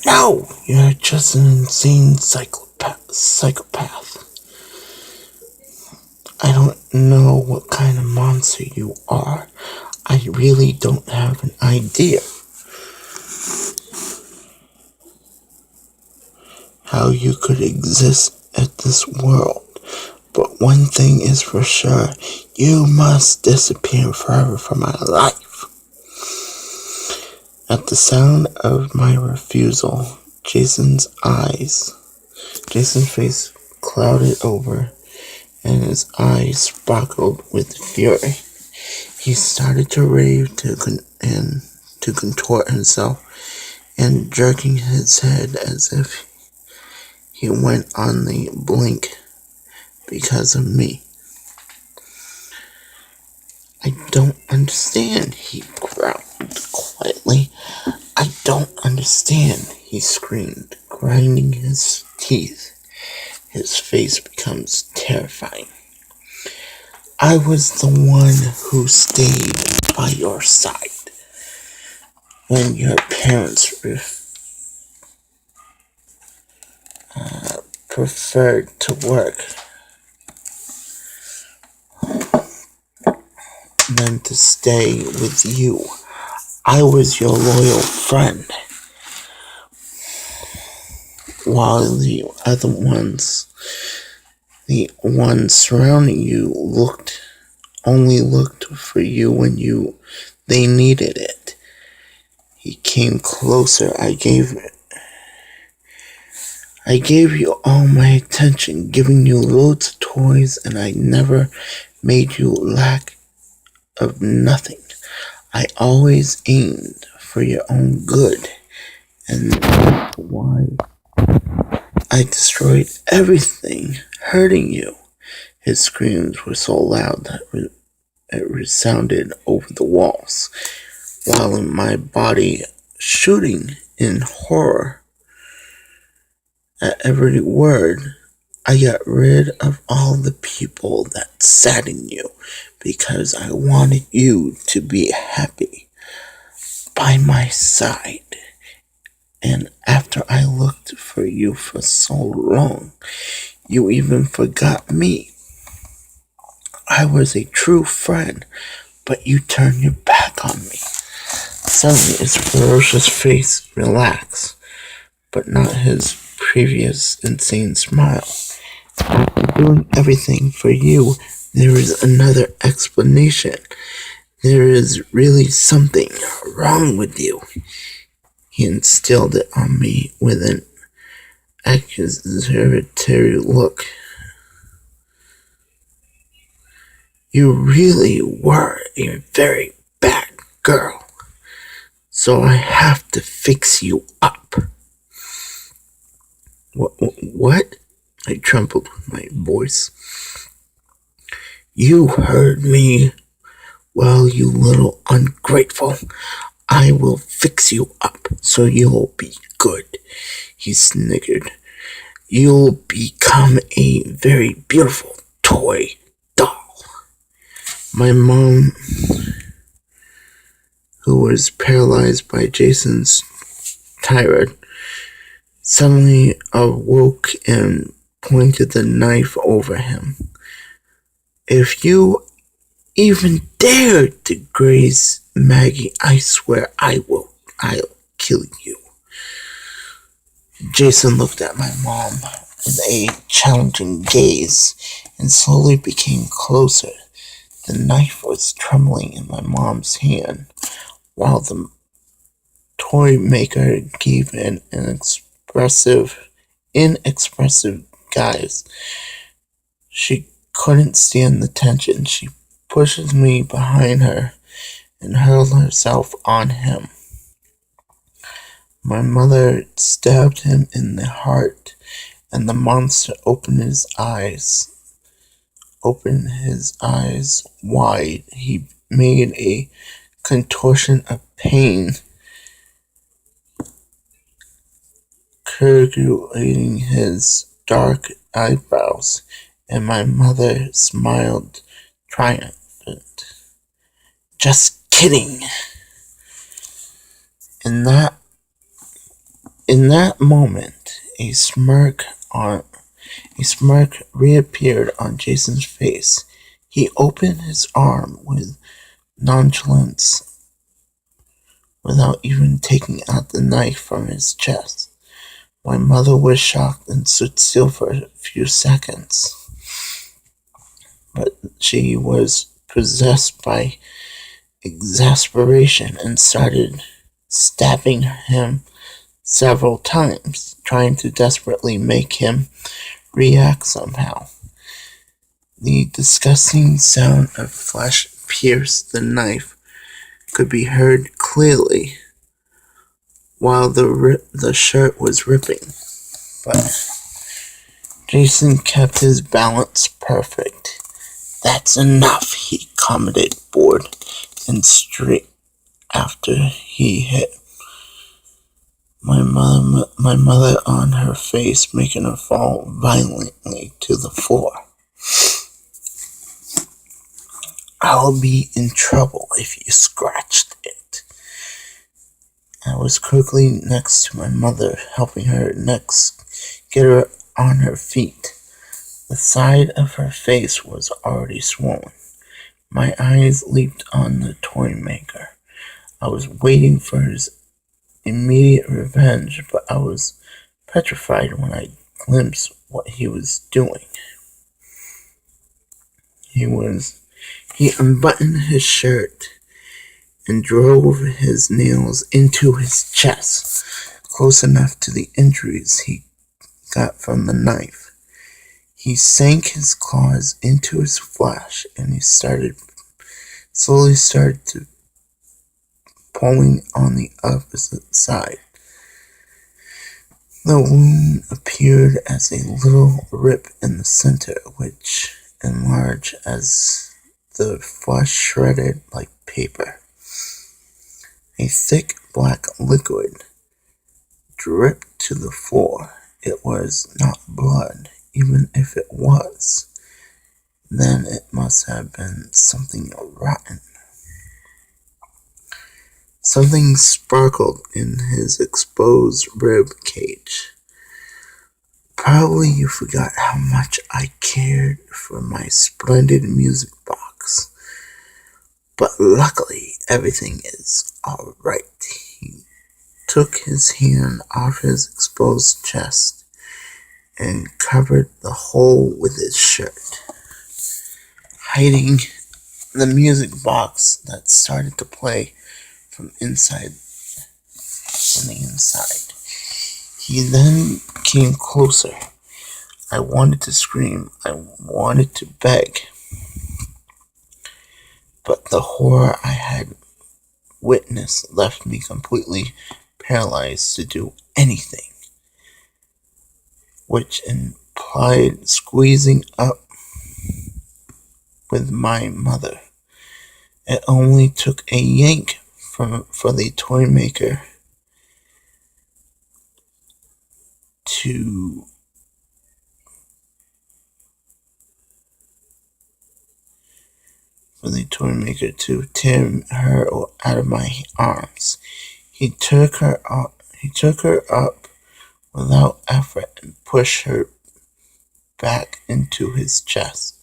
No, you're just an insane psychopath. I don't know what kind of monster you are. I really don't have an idea how you could exist at this world. But one thing is for sure, you must disappear forever from my life. At the sound of my refusal, Jason's face clouded over and his eyes sparkled with fury. He started to rave and to contort himself and jerking his head as if he went on the blink because of me. I don't understand, he growled quietly. I don't understand, he screamed, grinding his teeth. His face becomes terrifying. I was the one who stayed by your side when your parents preferred to work than to stay with you. I was your loyal friend, while the ones surrounding you only looked for you when they needed it. He came closer. I gave you all my attention, giving you loads of toys, and I never made you lack of nothing. I always aimed for your own good, and that's why I destroyed everything, hurting you. His screams were so loud that it resounded over the walls, while in my body shooting in horror at every word. I got rid of all the people that sat in you because I wanted you to be happy by my side. And after I looked for you for so long, you even forgot me. I was a true friend, but you turned your back on me. Suddenly his ferocious face relaxed, but not his previous insane smile. After doing everything for you, there is another explanation. There is really something wrong with you. He instilled it on me with an accusatory look. You really were a very bad girl, so I have to fix you up. What? I trembled with my voice. You heard me well, you little ungrateful. I will fix you up so you'll be good, he snickered. You'll become a very beautiful toy doll. My mom, who was paralyzed by Jason's tirade, suddenly awoke and pointed the knife over him. If you even dare to graze Maggie, I swear I'll kill you. Jason looked at my mom with a challenging gaze and slowly became closer. The knife was trembling in my mom's hand, while the toy maker gave an inexpressive guise. She couldn't stand the tension. She pushes me behind her and hurled herself on him. My mother stabbed him in the heart, and the monster opened his eyes wide. He made a contortion of pain, circulating his dark eyebrows, and my mother smiled triumphant. Just kidding. In that In that moment, a smirk reappeared on Jason's face. He opened his arm with nonchalance without even taking out the knife from his chest. My mother was shocked and stood still for a few seconds, but she was possessed by exasperation and started stabbing him several times, trying to desperately make him react somehow. The disgusting sound of flesh pierce the knife could be heard clearly while the shirt was ripping, but Jason kept his balance perfect. "That's enough," he commented, bored and straight after he hit my mother on her face, making her fall violently to the floor. "I'll be in trouble if you scratched it." I was quickly next to my mother, helping her get her on her feet. The side of her face was already swollen. My eyes leaped on the toy maker. I was waiting for his immediate revenge, but I was petrified when I glimpsed what he was doing. He unbuttoned his shirt and drove his nails into his chest, close enough to the injuries he got from the knife. He sank his claws into his flesh and he slowly started to pulling on the opposite side. The wound appeared as a little rip in the center, which enlarged as the flesh shredded like paper. A thick black liquid dripped to the floor. It was not blood. Even if it was, then it must have been something rotten. Something sparkled in his exposed rib cage. "Probably you forgot how much I cared for my splendid music box. But luckily, everything is all right." He took his hand off his exposed chest and covered the hole with his shirt, hiding the music box that started to play from the inside. He then came closer. I wanted to scream. I wanted to beg. But the horror I had witnessed left me completely paralyzed to do anything, which implied squeezing up with my mother. It only took a yank for the toy maker to tear her out of my arms. He took her up without effort and pushed her back into his chest,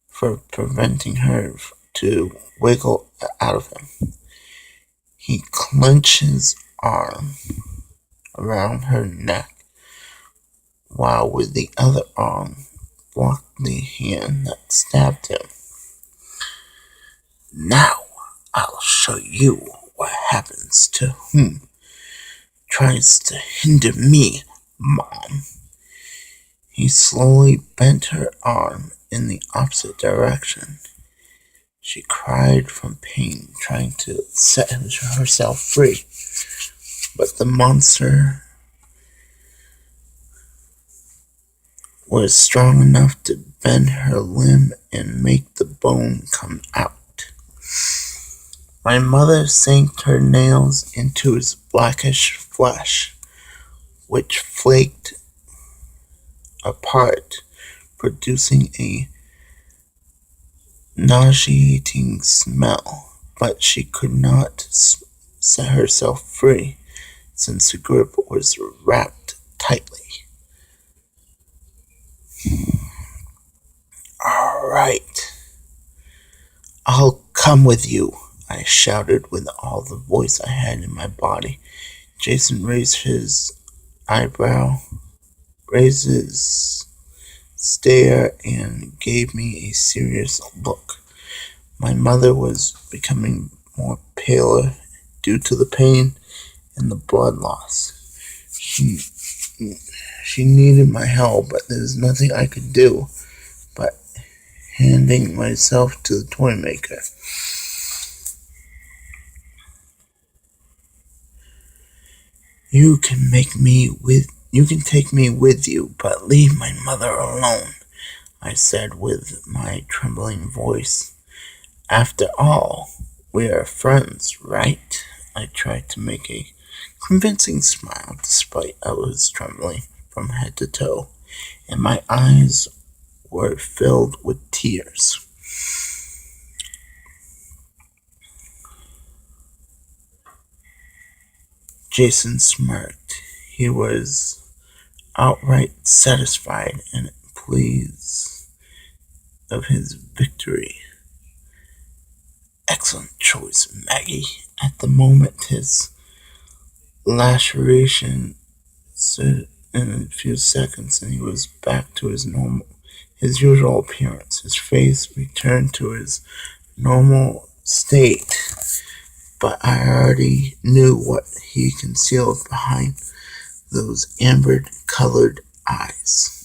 for preventing her to wiggle out of him. He clenched his arm around her neck, while with the other arm blocked the hand that stabbed him. "Now I'll show you what happens to whom tries to hinder me, Mom." He slowly bent her arm in the opposite direction. She cried from pain, trying to set herself free, but the monster was strong enough to bend her limb and make the bone come out. My mother sank her nails into his blackish flesh, which flaked apart, producing a nauseating smell, but she could not set herself free. since the grip was wrapped tightly. "All right, I'll come with you," I shouted with all the voice I had in my body. Jason raised his eyebrow, raised his stare, and gave me a serious look. My mother was becoming more paler due to the pain and the blood loss. She, she needed my help, but there was nothing I could do but handing myself to the toymaker. You can take me with you, but leave my mother alone," I said with my trembling voice. "After all, we are friends, right?" I tried to make a convincing smile despite I was trembling from head to toe, and my eyes were filled with tears. Jason smirked. He was outright satisfied and pleased of his victory. "Excellent choice, Maggie." At the moment, his laceration set in a few seconds, and he was back to his usual appearance. His face returned to his normal state, but I already knew what he concealed behind those amber-colored eyes.